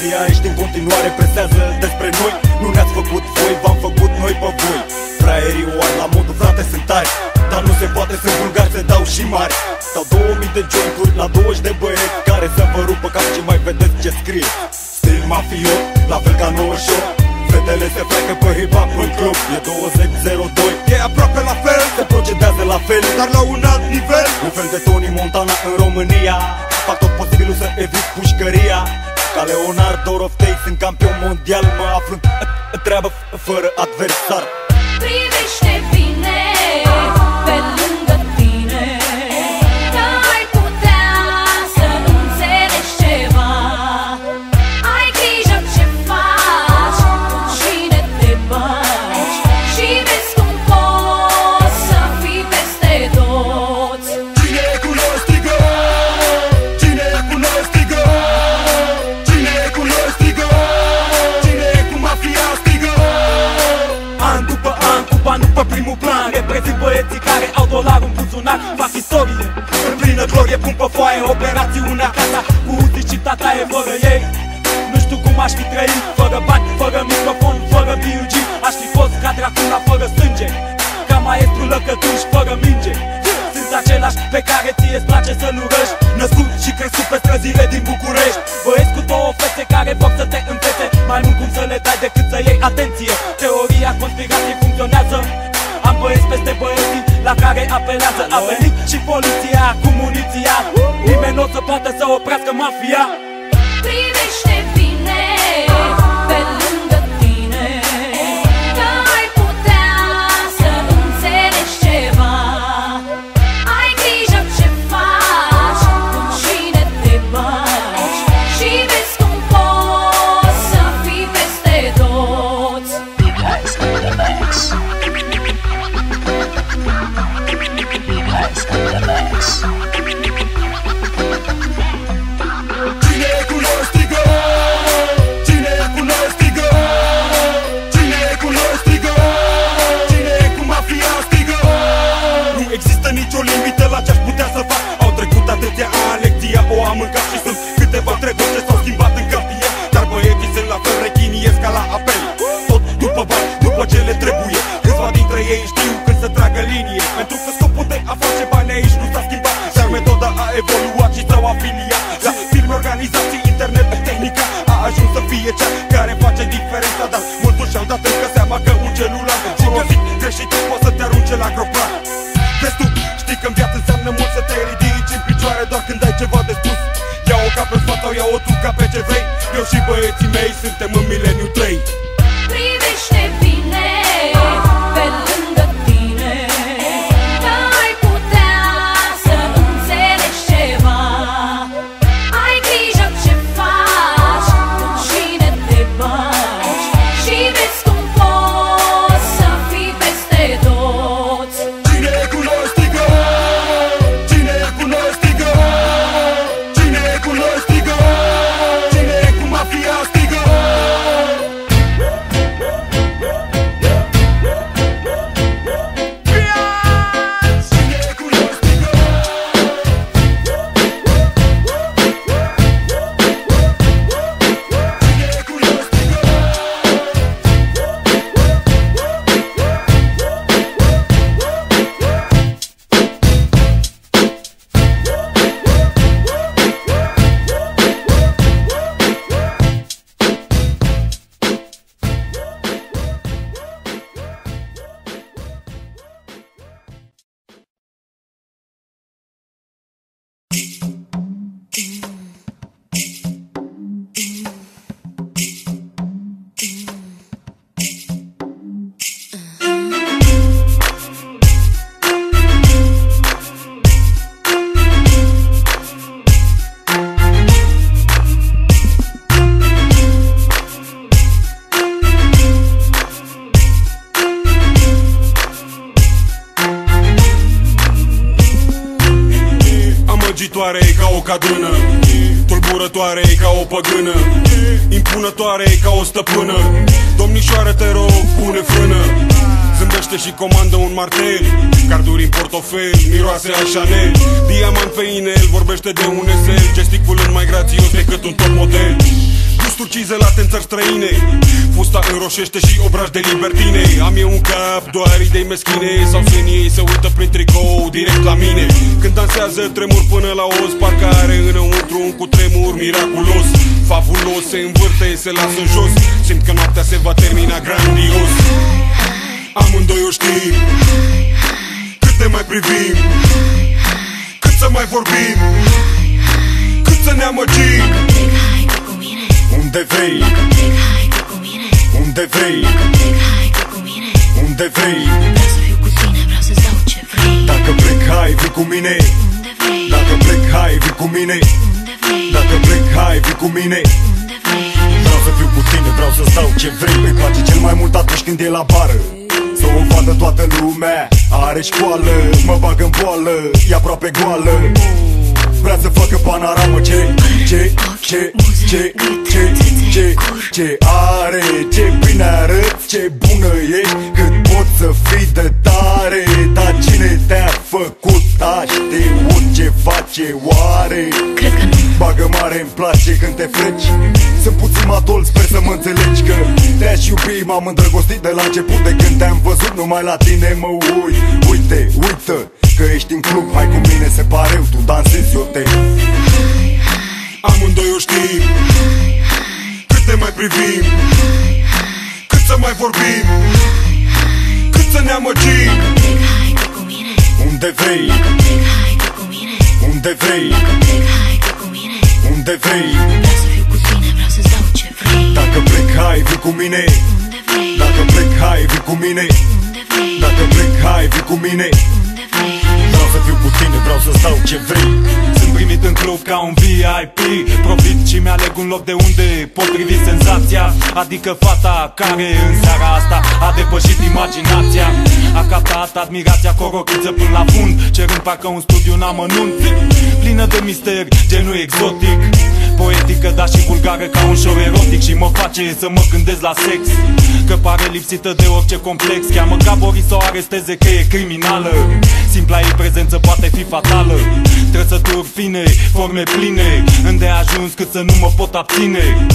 Ziariști în continuare presează despre noi. Nu ne-ați făcut voi, v-am făcut noi pe voi. Fraierii oar la modul frate sunt tari, dar nu se poate, sunt vulgari, se dau și mari. Stau 2000 de jointuri la 20 de băieți care să vă rupă cap și mai vedeți ce scrie. Stil mafiot, la fel ca 98. Fetele se freacă pe hip-hop în club. E 2002, e aproape la fel, se procedează la fel, dar la un alt nivel. Un fel de Tony Montana în România. Fac tot posibilul să evit pușcăria. Ca Leonardo Roftei, sunt campion mondial. Mă aflu în treabă fără adversar. Privește bine pe lângă tine, că ai putea să nu înțelegi ceva. Ai grijă ce faci, cu cine te bagi, și vezi cum poți să fii peste toți. Cine e cu noi strigă, cine e cu noi strigă, cine e cu noi strigă, cine e cu mafia strigă. An după an, cu bani pe primul plan, reprezint băieții care au dolarul în buzunar. Fac istorie, în plină glorie, pun pe foaie operațiunea Casa, cu Uzi și tataie fără ei. Nu știu cum aș fi trăit, fără bani, fără microfon, fără B.U.G. Aș fi fost ca Dracula fără sânge, ca maestru lăcătuș fără minge. Sunt același pe care ție-ți place să-l urăști, născut și crescut pe străzile din București. Băieți cu două fețe care vor să te învețe, mai mult cum să le dai decât să iei atenție. Teoria conspirației funcționează. Am băieți peste băieții la care apelează. A venit și poliția cu muniția, nimeni nu o să poată să oprească mafia. Privește bine pe lângă tine, că ai putea să nu înțelegi ceva. Ai grijă ce faci, cu cine te bagi, și vezi cum poți să fii peste toți. You guys are the max. You guys are the max. Cine e cu noi strigă, cine e cu noi strigă, cine e cu noi strigă, cine e cu mafia strigă. Nu există nicio limită la ce-aș putea să fac. Au trecut atâția ani, lecția o am mâncat și sunt câteva treburi ce s-au schimbat în cartier. Dar băieții sunt la fel, rechiniesc ca la apel. Tot după bani, după ce le trebuie. Câțiva dintre ei știu când să tragă linie, pentru că scopul de a face bani aici nu s-a schimbat. Dar metoda a evoluat și s-au afiliat la firme, organizații, internet, tehnica a ajuns să fie cea care face diferența. Dar mulți și-au dat încă seama că un celular folosit greșit poate să te arunce la gropan. Vezi tu, știi că în viață înseamnă mult să te ridici în picioare doar când ai ceva de spus. Ia-o ca pe sfat sau ia-o tu ca pe ce vrei. Eu și băieții mei suntem în mileniu 3. Privește bine pe lângă tine, că ai putea să nu înțelegi ceva. Ai grijă ce faci, cu cine te bagi, și vezi cum poți să fii peste toți. Cine e cu noi strigă, cine e cu noi strigă, cine e cu noi strigă, cine e cu mafia strigă. Amăgitoare e ca o cadână, tulburătoare e ca o păgână, impunătoare e ca o stăpână. Domnișoară, te rog, pune frână. Zâmbește și comandă un martel, carduri în portofel, miroase a Chanel. Diamant pe inel, vorbește de un esel, gesticulând mai grațios decât un top model. Gusturi cizelate în țări străine, fusta înroșește și obraj de libertine. Am eu un cap, doar idei meschine, sau senii se uită prin tricou direct la mine. Când dansează tremur până la os, parcă are înăuntru un cutremur miraculos. Fabulos, se învârte, se lasă jos, simt că noaptea se va termina grandios. Amândoi o știm, cât ne mai privim, cât să mai vorbim, cât să ne amăgim. Unde vrei, unde vrei, unde vrei. Vreau să fiu cu tine, vreau să-ți dau ce vrei. Dacă plec, hai, vii cu mine. Unde vrei, Dacă plec, hai, vii cu mine. unde vrei, Dacă plec, hai, vii cu mine. unde vrei. Vreau să fiu cu tine, vreau să-ți dau ce vrei. Îmi place cel mai mult atunci când e la bară, să o vadă toată lumea. Are școală, mă bag în boală, e aproape goală. Vrea să facă panoramă, ce are, ce bine arăți, ce bună ești, cât poți să fii de tare. Dar cine te-a făcut, a știut ce face oare? Cred că nu. Bagă mare, îmi place când te freci. Sunt puțin matol, sper să mă înțelegi că te-aș iubi, m-am îndrăgostit de la început. De când te-am văzut, numai la tine mă uit. Uite, uită că ești în club, hai cu mine, se pare tu dansezi, eu te. Amândoi o știm, cât ne mai privim, cât să mai vorbim, cât să ne amăgim. Plec, hai cu mine. Unde vrei, Plec, hai cu mine. unde vrei, Plec, hai cu mine. unde vrei. Vreau să fiu cu tine, vreau să-ți dau ce vrei. Dacă plec, hai, vii cu mine. Unde vrei, Dacă plec, hai, vii cu mine. unde vrei, Dacă plec, hai, vii cu mine. unde vrei. Vreau să fiu cu tine, vreau să-ți dau ce vrei. Sunt primit în club ca un VIP, profit și mi-aleg un loc de unde potrivi senzația. Adică fata care în seara asta a depășit imaginația. A captat admirația cu o rochiță până la fund, cerând parcă un studiu în amănunt. Plină de misteri, genul exotic, poetică, dar și vulgară ca un show erotic. Și mă face să mă gândesc la sex, că pare lipsită de orice complex. Cheamă ca Boris să o aresteze că e criminală. Simpla ei prezență poate fi fatală. Trăsături fine, forme pline, îndeajuns cât să nu mă pot abține.